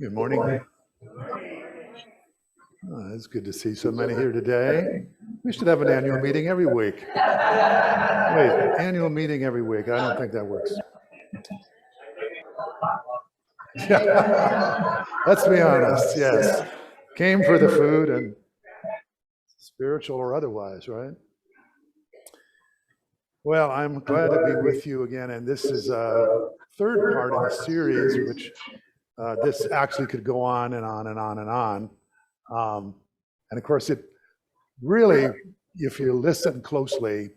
Good morning. It's good to see so many here today. We should have an annual meeting every week. Wait, annual meeting every week. I don't think that works. Let's be honest, yes. Came for the food and spiritual or otherwise, right? Well, I'm glad to be with you again, and this is a third part in the series, which this actually could go on and on and on and on. And of course, it really, if you listen closely,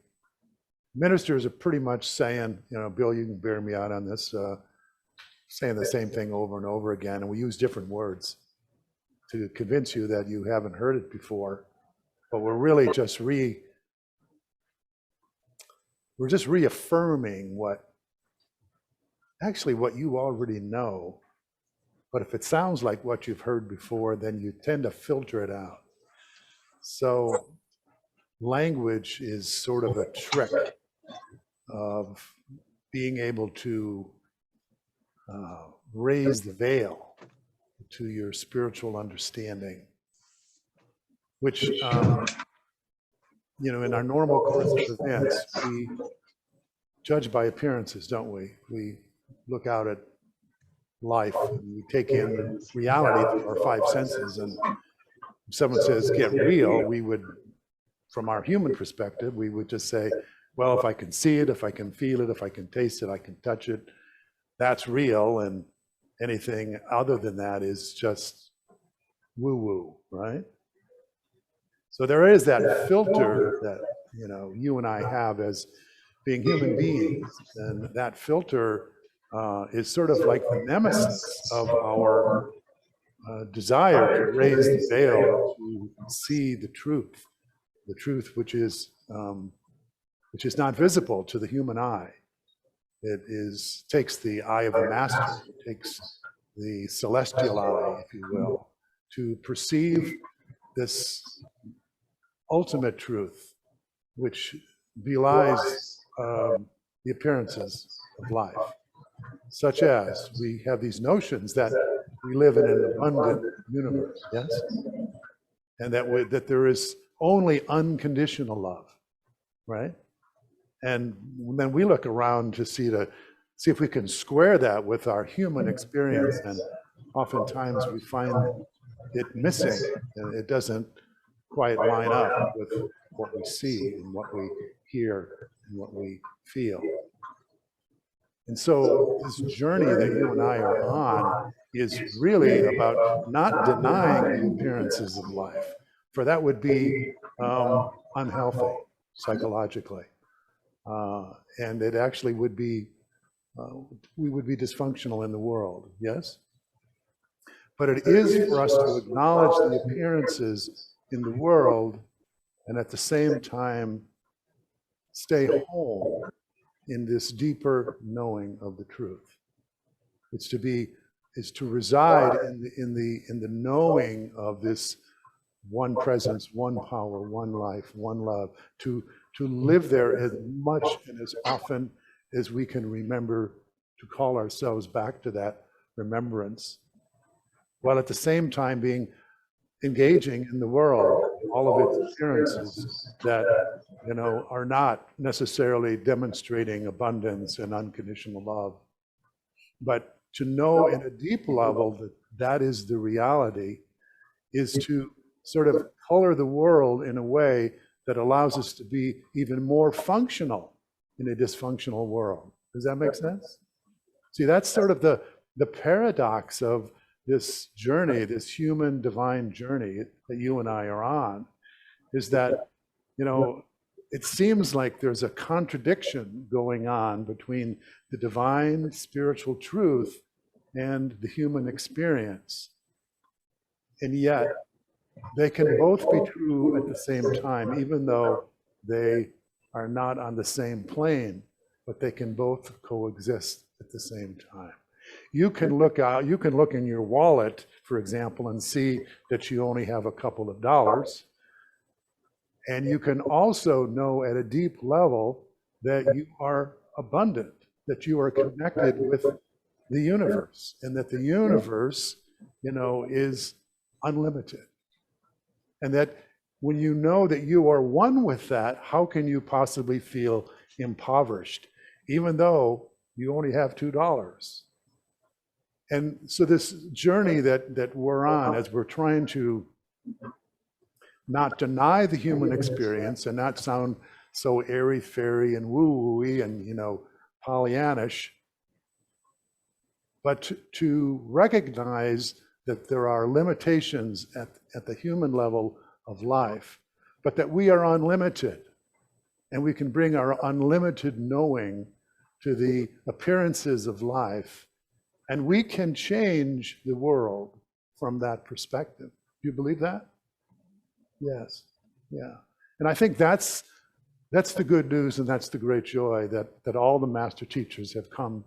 ministers are pretty much saying, Bill, you can bear me out on this, saying the same thing over and over again, and we use different words to convince you that you haven't heard it before, but we're really just reaffirming what you already know. But if it sounds like what you've heard before, then you tend to filter it out. So language is sort of a trick of being able to raise the veil to your spiritual understanding, which, in our normal course of events, we judge by appearances, don't we? We look out at life and we take in the reality through our five senses, and if someone says get real, we would, from our human perspective, we would just say, well, if I can see it, if I can feel it, if I can taste it, I can touch it, that's real, and anything other than that is just woo-woo, right? So there is that filter that you and I have as being human beings, and that filter is sort of like the nemesis of our desire to raise the veil to see the truth which is not visible to the human eye. It takes the eye of the master, it takes the celestial eye, if you will, to perceive this ultimate truth, which belies the appearances of life, such as we have these notions that we live in an abundant universe, yes? And that there is only unconditional love, right? And then we look around to see if we can square that with our human experience, and oftentimes we find it missing, and it doesn't quite line up with what we see and what we hear and what we feel. And so this journey that you and I are on is really about not denying the appearances of life, for that would be unhealthy psychologically. And it actually would be, we would be dysfunctional in the world, yes? But it is for us to acknowledge the appearances in the world and at the same time stay whole in this deeper knowing of the truth. It's to reside in the knowing of this one presence, one power, one life, one love, to live there as much and as often as we can remember to call ourselves back to that remembrance, while at the same time engaging in the world, all of its appearances that are not necessarily demonstrating abundance and unconditional love. But to know in a deep level that is the reality is to sort of color the world in a way that allows us to be even more functional in a dysfunctional world. Does that make sense? See, that's sort of the paradox of this journey, this human divine journey that you and I are on, is that, it seems like there's a contradiction going on between the divine spiritual truth and the human experience. And yet, they can both be true at the same time, even though they are not on the same plane, but they can both coexist at the same time. You can look in your wallet, for example, and see that you only have a couple of dollars. And you can also know at a deep level that you are abundant, that you are connected with the universe, and that the universe is unlimited. And that when you know that you are one with that, how can you possibly feel impoverished, even though you only have $2? And so this journey that we're on, as we're trying to not deny the human experience and not sound so airy-fairy and woo-woo-y and, Pollyannish, but to recognize that there are limitations at the human level of life, but that we are unlimited, and we can bring our unlimited knowing to the appearances of life, and we can change the world from that perspective. Do you believe that? Yes. Yeah. And I think that's the good news, and that's the great joy that all the master teachers have come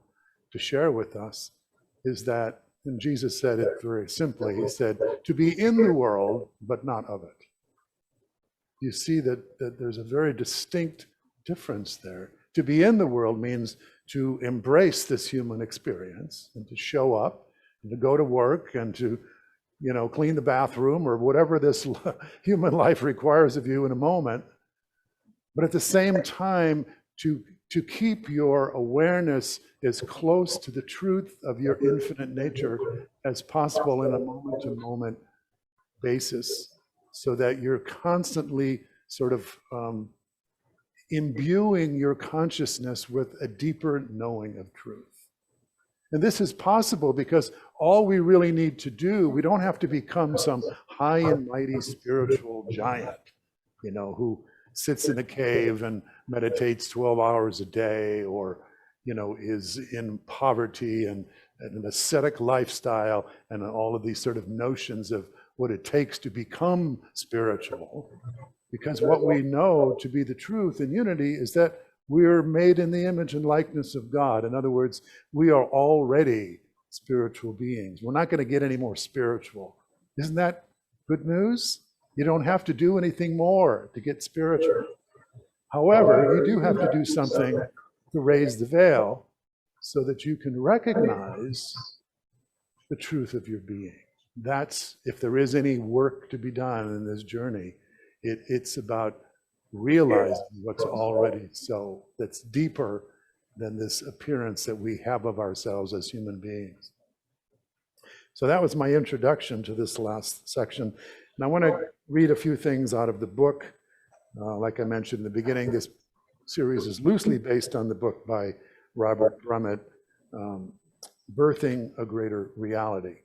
to share with us, is that, and Jesus said it very simply, he said, to be in the world, but not of it. You see that there's a very distinct difference there. To be in the world means to embrace this human experience and to show up and to go to work and to, clean the bathroom or whatever this human life requires of you in a moment. But at the same time, to keep your awareness as close to the truth of your infinite nature as possible in a moment-to-moment basis, so that you're constantly sort of imbuing your consciousness with a deeper knowing of truth. And this is possible because all we really need to do, we don't have to become some high and mighty spiritual giant, who sits in a cave and meditates 12 hours a day, or, is in poverty and an ascetic lifestyle and all of these sort of notions of what it takes to become spiritual. Because what we know to be the truth in unity is that we're made in the image and likeness of God. In other words, we are already spiritual beings. We're not going to get any more spiritual. Isn't that good news? You don't have to do anything more to get spiritual. However, you do have to do something to raise the veil so that you can recognize the truth of your being. That's, if there is any work to be done in this journey, it's about realizing what's already so, that's deeper than this appearance that we have of ourselves as human beings. So that was my introduction to this last section. And I want to read a few things out of the book. Like I mentioned in the beginning, this series is loosely based on the book by Robert Brumet, Birthing a Greater Reality.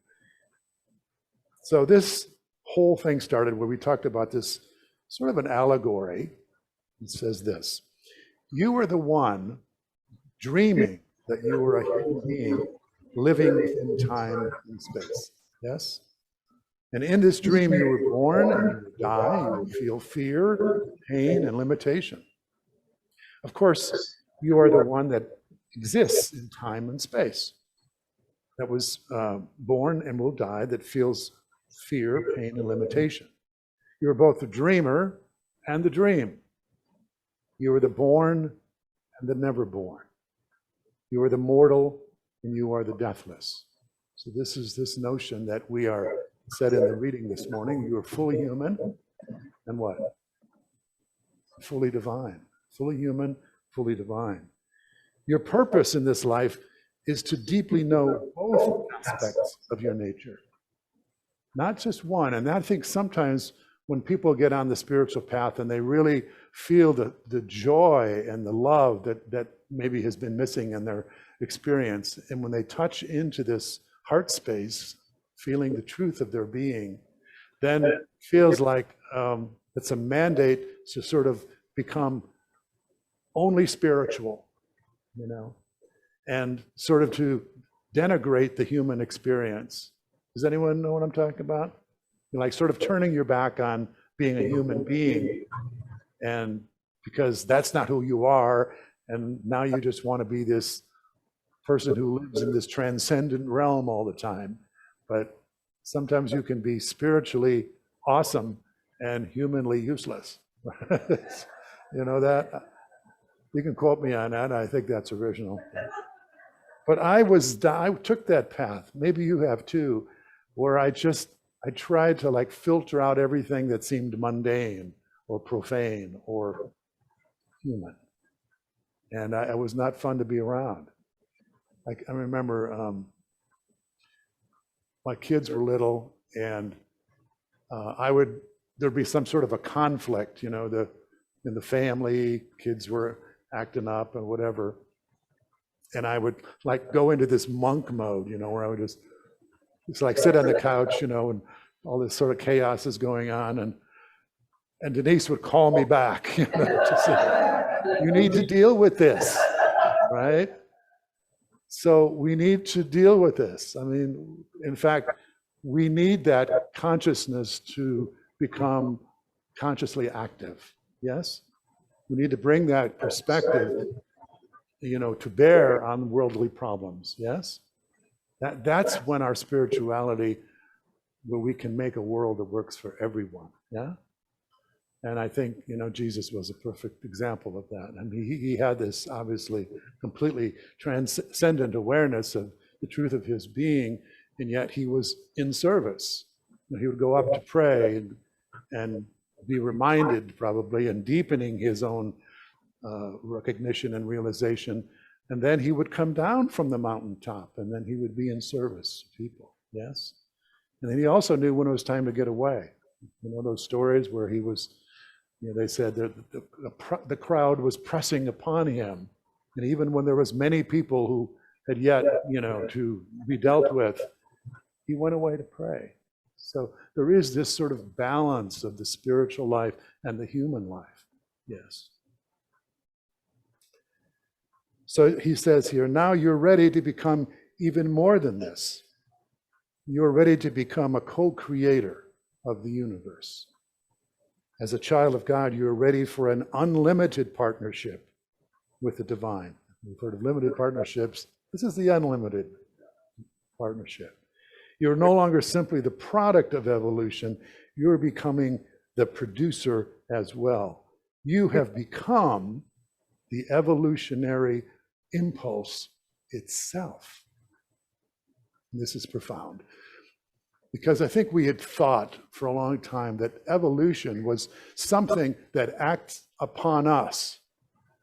So this whole thing started where we talked about this sort of an allegory. It says this: you were the one dreaming that you were a human being living in time and space. Yes? And in this dream, you were born and you would die, you would feel fear, pain, and limitation. Of course, you are the one that exists in time and space, that was born and will die, that feels fear, pain, and limitation. You are both the dreamer and the dream. You are the born and the never born. You are the mortal and you are the deathless. So this is this notion that we are, said in the reading this morning, you are fully human and what? Fully divine. Fully human, fully divine. Your purpose in this life is to deeply know both aspects of your nature, not just one. And I think sometimes when people get on the spiritual path and they really feel the joy and the love that maybe has been missing in their experience, and when they touch into this heart space, feeling the truth of their being, then it feels like it's a mandate to sort of become only spiritual, and sort of to denigrate the human experience. Does anyone know what I'm talking about? Like sort of turning your back on being a human being, and because that's not who you are, and now you just want to be this person who lives in this transcendent realm all the time. But sometimes you can be spiritually awesome and humanly useless. You know that? You can quote me on that. I think that's original. But I took that path. Maybe you have too. where I tried to like filter out everything that seemed mundane or profane or human. And it was not fun to be around. I remember my kids were little, and there'd be some sort of a conflict, in the family, kids were acting up and whatever. And I would like go into this monk mode, where I would just like sit on the couch, and all this sort of chaos is going on. And Denise would call me back, to say, you need to deal with this, right? So we need to deal with this. I mean, in fact, we need that consciousness to become consciously active. Yes? We need to bring that perspective, to bear on worldly problems. Yes? That's when our spirituality, where we can make a world that works for everyone. Yeah? And I think, Jesus was a perfect example of that. I mean, he had this obviously completely transcendent awareness of the truth of his being, and yet he was in service. He would go up to pray and be reminded, probably, and deepening his own recognition and realization. And then he would come down from the mountaintop, and then he would be in service to people. Yes? And then he also knew when it was time to get away. Those stories where he was, they said that the crowd was pressing upon him. And even when there was many people who had yet, to be dealt with, he went away to pray. So there is this sort of balance of the spiritual life and the human life. Yes. So he says here, now you're ready to become even more than this. You're ready to become a co-creator of the universe. As a child of God, you're ready for an unlimited partnership with the divine. We've heard of limited partnerships. This is the unlimited partnership. You're no longer simply the product of evolution. You're becoming the producer as well. You have become the evolutionary impulse itself. And this is profound. Because I think we had thought for a long time that evolution was something that acts upon us.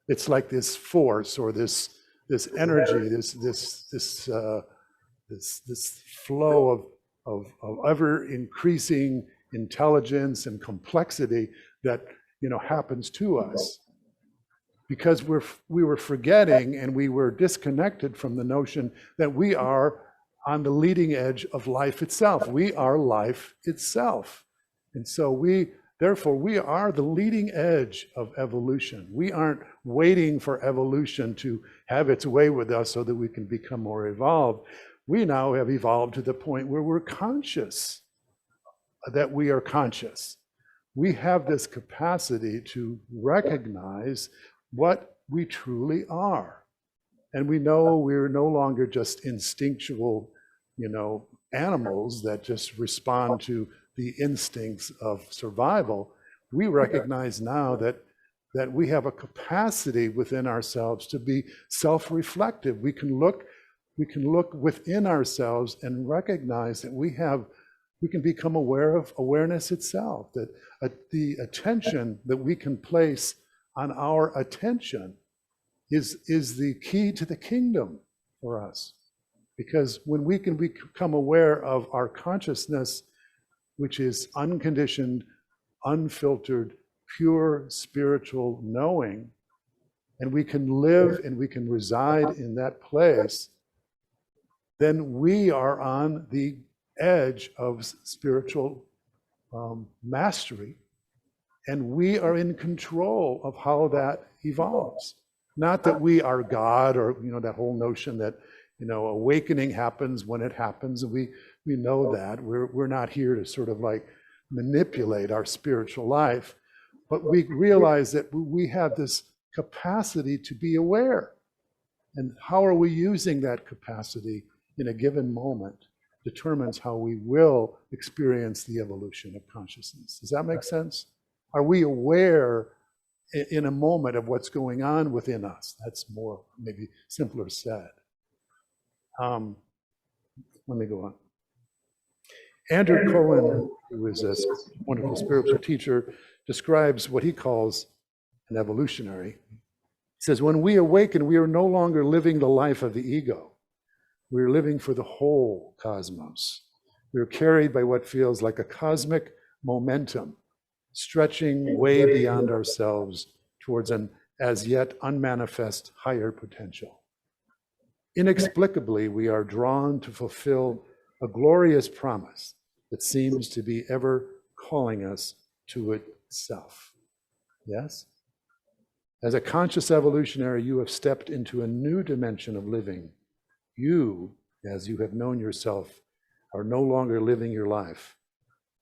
It's like this force or this energy, this flow of ever increasing intelligence and complexity that happens to us. Because we were forgetting and we were disconnected from the notion that we are on the leading edge of life itself. We are life itself. And so therefore we are the leading edge of evolution. We aren't waiting for evolution to have its way with us so that we can become more evolved. We now have evolved to the point where we're conscious that we are conscious. We have this capacity to recognize what we truly are. And we know we're no longer just instinctual, animals that just respond to the instincts of survival. We recognize now that we have a capacity within ourselves to be self-reflective. We can look within ourselves and recognize that we can become aware of awareness itself, that the attention that we can place on our attention is the key to the kingdom for us. Because when we can become aware of our consciousness, which is unconditioned, unfiltered, pure spiritual knowing, and we can live and we can reside in that place, then we are on the edge of spiritual mastery, and we are in control of how that evolves. Not that we are God, or that whole notion that awakening happens when it happens, and we know that. We're not here to sort of like manipulate our spiritual life, but we realize that we have this capacity to be aware. And how are we using that capacity in a given moment determines how we will experience the evolution of consciousness. Does that make sense? Are we aware in a moment of what's going on within us? That's more maybe simpler said. Let me go on. Andrew Cohen, who is a wonderful spiritual teacher, describes what he calls an evolutionary. He says, when we awaken, we are no longer living the life of the ego. We're living for the whole cosmos. We're carried by what feels like a cosmic momentum, stretching way beyond ourselves towards an as yet unmanifest higher potential. Inexplicably, we are drawn to fulfill a glorious promise that seems to be ever calling us to itself. Yes? As a conscious evolutionary, you have stepped into a new dimension of living. You, as you have known yourself, are no longer living your life.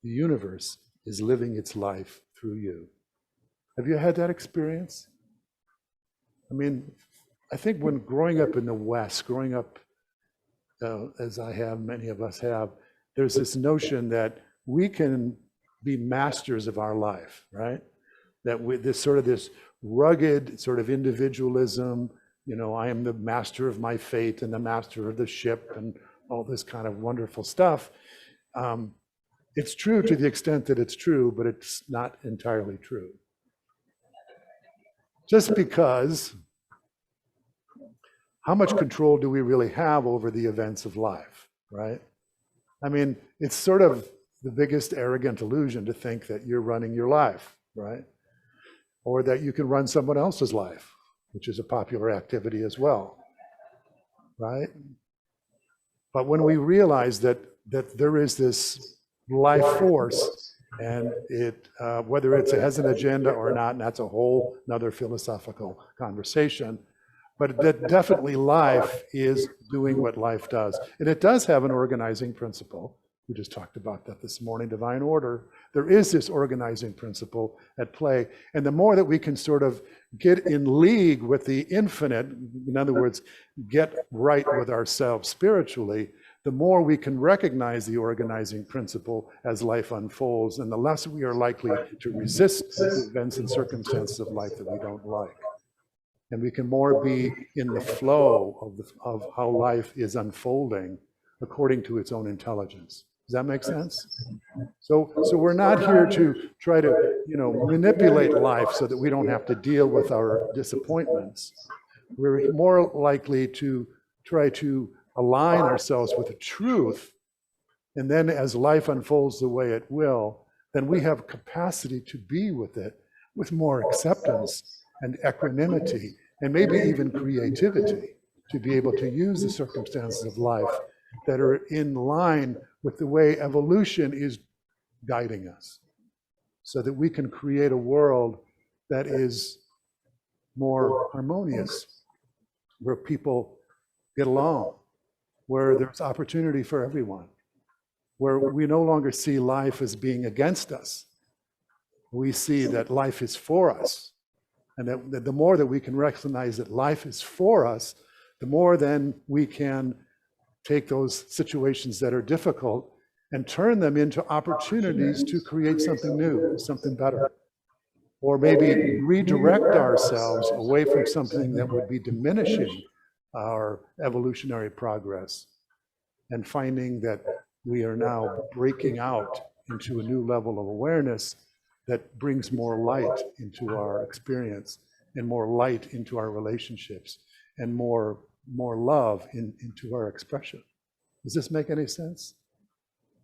The universe is living its life through you. Have you had that experience? I mean, I think when growing up in the West, growing up as I have, many of us have, there's this notion that we can be masters of our life, right? That with this rugged sort of individualism, you know, I am the master of my fate and the master of the ship and all this kind of wonderful stuff. It's true to the extent that it's true, but it's not entirely true. Just because, how much control do we really have over the events of life, right? I mean, it's sort of the biggest arrogant illusion to think that you're running your life, right? Or that you can run someone else's life, which is a popular activity as well, right? But when we realize that there is this life force, and it whether it has an agenda or not, and that's a whole another philosophical conversation, but that definitely life is doing what life does. And it does have an organizing principle. We just talked about that this morning, divine order. There is this organizing principle at play. And the more that we can sort of get in league with the infinite, in other words, get right with ourselves spiritually, the more we can recognize the organizing principle as life unfolds, and the less we are likely to resist the events and circumstances of life that we don't like. And we can more be in the flow of how life is unfolding according to its own intelligence. Does that make sense? So we're not here to try to, manipulate life so that we don't have to deal with our disappointments. We're more likely to try to align ourselves with the truth, and then as life unfolds the way it will, then we have capacity to be with it with more acceptance and equanimity, and maybe even creativity, to be able to use the circumstances of life that are in line with the way evolution is guiding us, so that we can create a world that is more harmonious, where people get along, where there's opportunity for everyone, where we no longer see life as being against us. We see that life is for us. And that the more that we can recognize that life is for us, the more then we can take those situations that are difficult and turn them into opportunities to create something new, something better. Or maybe redirect ourselves away from something that would be diminishing our evolutionary progress, and finding that we are now breaking out into a new level of awareness that brings more light into our experience, and more light into our relationships, and more love into our expression. Does this make any sense?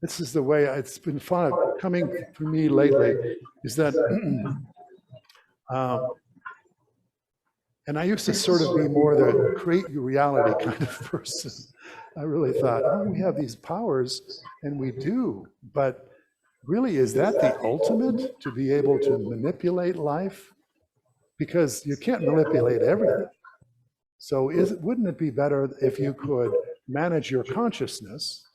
This is the way it's been fun coming for me lately, is that, and I used to sort of be more the create your reality kind of person. I really thought, oh, we have these powers, and we do, but really, is that the ultimate, to be able to manipulate life? Because you can't manipulate everything. So wouldn't it be better if you could manage your consciousness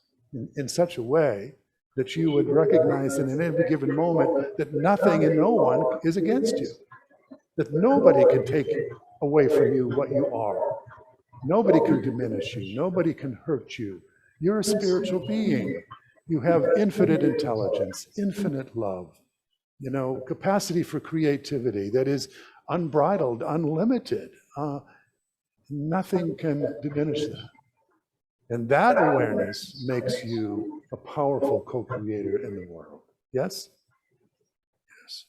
in such a way that you would recognize in any given moment that nothing and no one is against you, that nobody can take away from you what you are. Nobody can diminish you. Nobody can hurt you. You're a spiritual being. You have infinite intelligence, infinite love, capacity for creativity that is unbridled, unlimited. Nothing can diminish that. And that awareness makes you a powerful co-creator in the world. Yes? Yes.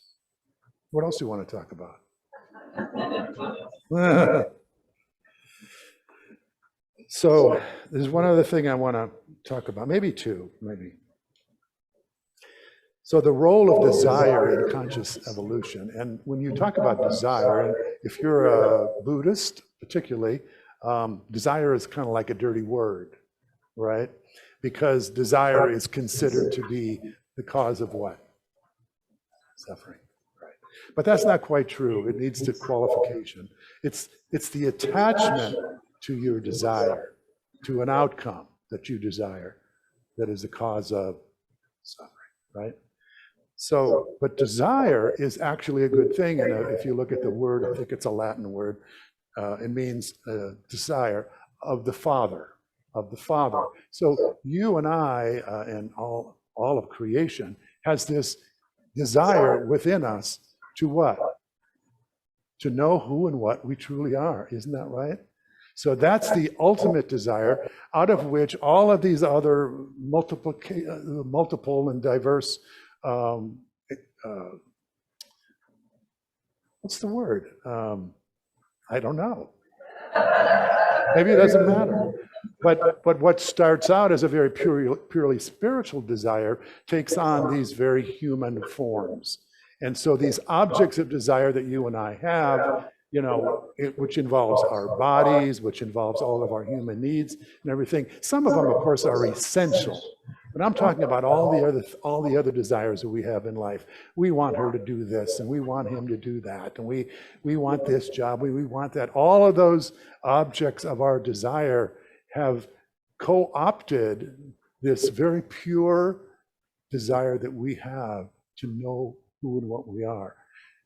What else do you want to talk about? So there's one other thing I want to talk about, maybe two, maybe. So the role of desire in conscious evolution, and when you talk about desire, and if you're a Buddhist particularly, desire is kind of like a dirty word, right? Because desire is considered to be the cause of what? Suffering, right? But that's not quite true. It needs the qualification. It's the attachment to your desire, to an outcome that you desire, that is the cause of suffering, right? So, but desire is actually a good thing. And if you look at the word, I think it's a Latin word, it means desire of the Father, of the Father. So you and I and all of creation has this desire within us to what? To know who and what we truly are. Isn't that right? So that's the ultimate desire, out of which all of these other multiple and diverse, what's the word? I don't know. Maybe it doesn't matter. But what starts out as a very purely spiritual desire takes on these very human forms. And so these objects of desire that you and I have, you know, which involves our bodies, which involves all of our human needs and everything. Some of them, of course, are essential. But I'm talking about all the other desires that we have in life. We want her to do this, and we want him to do that, and we want this job, we want that. All of those objects of our desire have co-opted this very pure desire that we have to know who and what we are.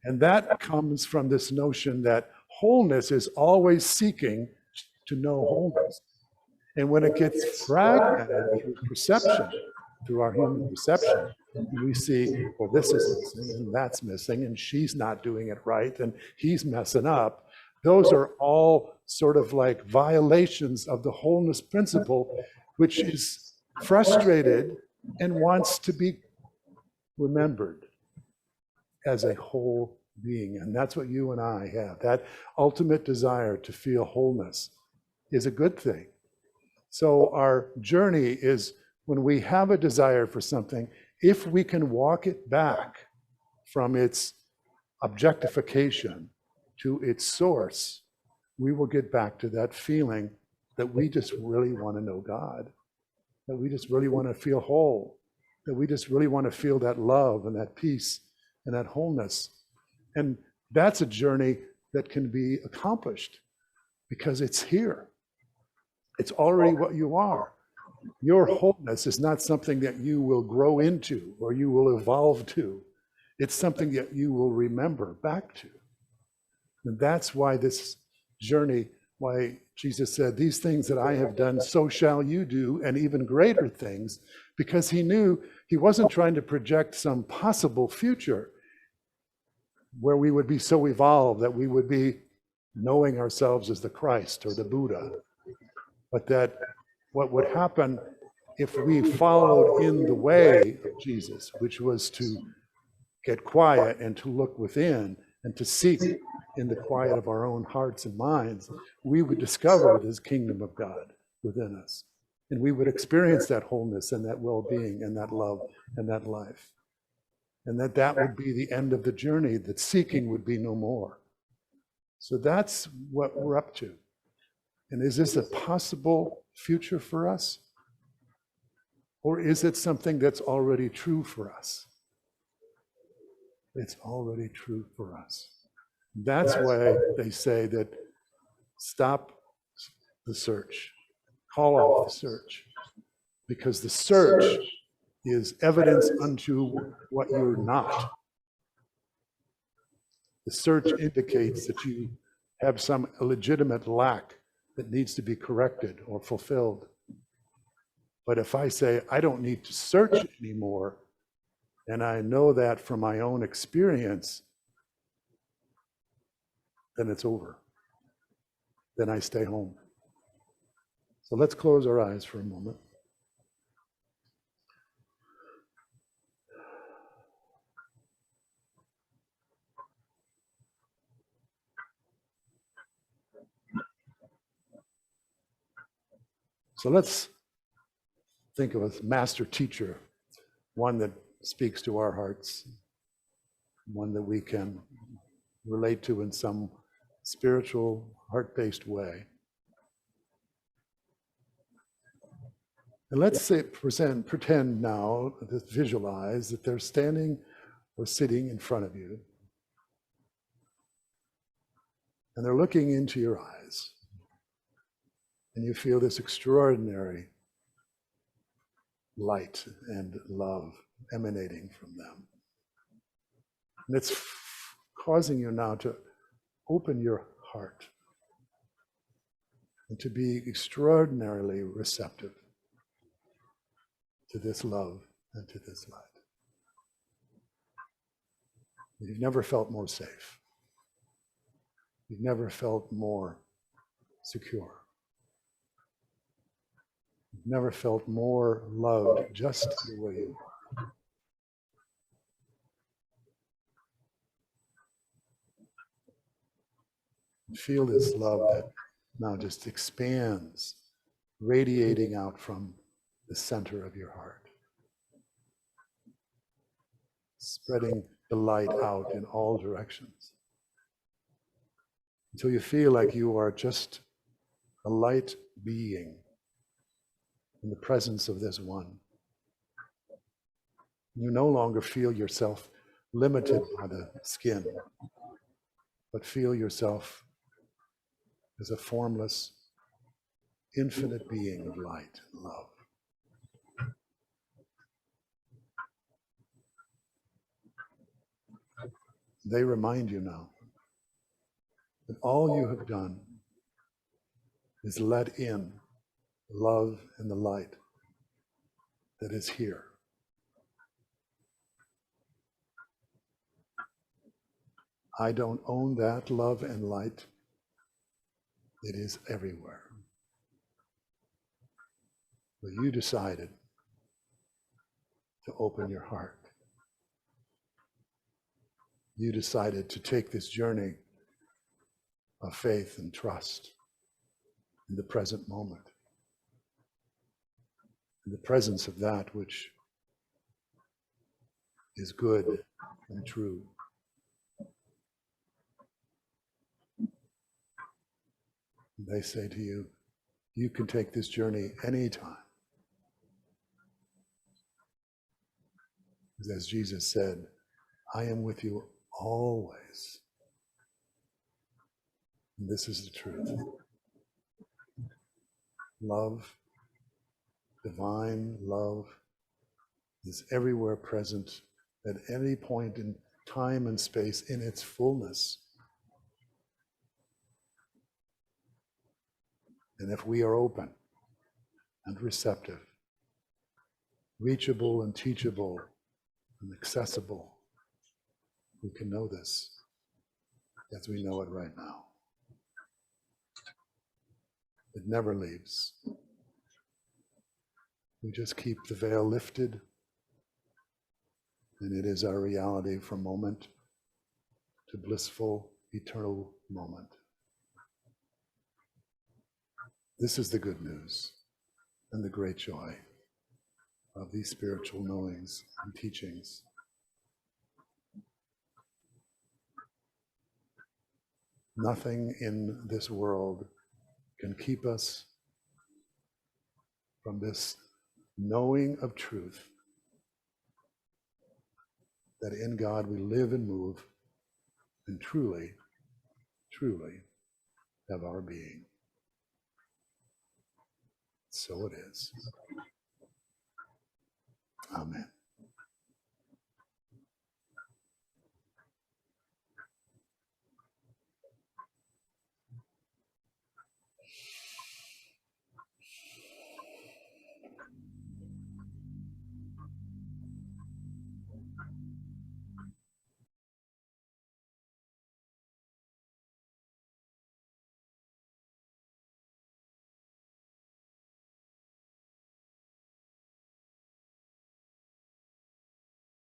And that comes from this notion that wholeness is always seeking to know wholeness. And when it gets fragmented through perception, through our human perception, we see, well, this is missing and that's missing, and she's not doing it right, and he's messing up. Those are all sort of like violations of the wholeness principle, which is frustrated and wants to be remembered as a whole being. And that's what you and I have. That ultimate desire to feel wholeness is a good thing. So our journey is, when we have a desire for something, if we can walk it back from its objectification to its source, we will get back to that feeling that we just really want to know God, that we just really want to feel whole, that we just really want to feel that love and that peace and that wholeness. And that's a journey that can be accomplished because it's here. It's already what you are. Your wholeness is not something that you will grow into or you will evolve to. It's something that you will remember back to. And that's why this journey, why Jesus said, these things that I have done, so shall you do, and even greater things, because he knew he wasn't trying to project some possible future where we would be so evolved that we would be knowing ourselves as the Christ or the Buddha, but that what would happen if we followed in the way of Jesus, which was to get quiet and to look within and to seek in the quiet of our own hearts and minds, we would discover this kingdom of God within us. And we would experience that wholeness and that well-being and that love and that life. And that would be the end of the journey, that seeking would be no more. So that's what we're up to. And is this a possible future for us? Or is it something that's already true for us? It's already true for us. That's why they say that stop the search, call off the search, because the search is evidence unto what you're not. The search indicates that you have some legitimate lack that needs to be corrected or fulfilled. But if I say, I don't need to search anymore, and I know that from my own experience, then it's over. Then I stay home. So let's close our eyes for a moment. So let's think of a master teacher, one that speaks to our hearts, one that we can relate to in some spiritual, heart-based way. And let's say, pretend now, just visualize that they're standing or sitting in front of you, and they're looking into your eyes, and you feel this extraordinary light and love emanating from them. And it's causing you now to open your heart and to be extraordinarily receptive to this love and to this light. You've never felt more safe. You've never felt more secure. You've never felt more loved just the way you are. Feel this love that now just expands, radiating out from the center of your heart, spreading the light out in all directions until you feel like you are just a light being in the presence of this one. You no longer feel yourself limited by the skin, but feel yourself as a formless, infinite being of light and love. They remind you now that all you have done is let in love and the light that is here. I don't own that love and light. It is everywhere. But you decided to open your heart. You decided to take this journey of faith and trust in the present moment, in the presence of that which is good and true. They say to you, you can take this journey anytime. As Jesus said, I am with you always. And this is the truth. Love, divine love, is everywhere present at any point in time and space in its fullness. And if we are open and receptive, reachable and teachable and accessible, we can know this as we know it right now. It never leaves. We just keep the veil lifted, and it is our reality from moment to blissful, eternal moment. This is the good news and the great joy of these spiritual knowings and teachings. Nothing in this world can keep us from this knowing of truth, that in God we live and move and truly, truly have our being. So it is. Amen.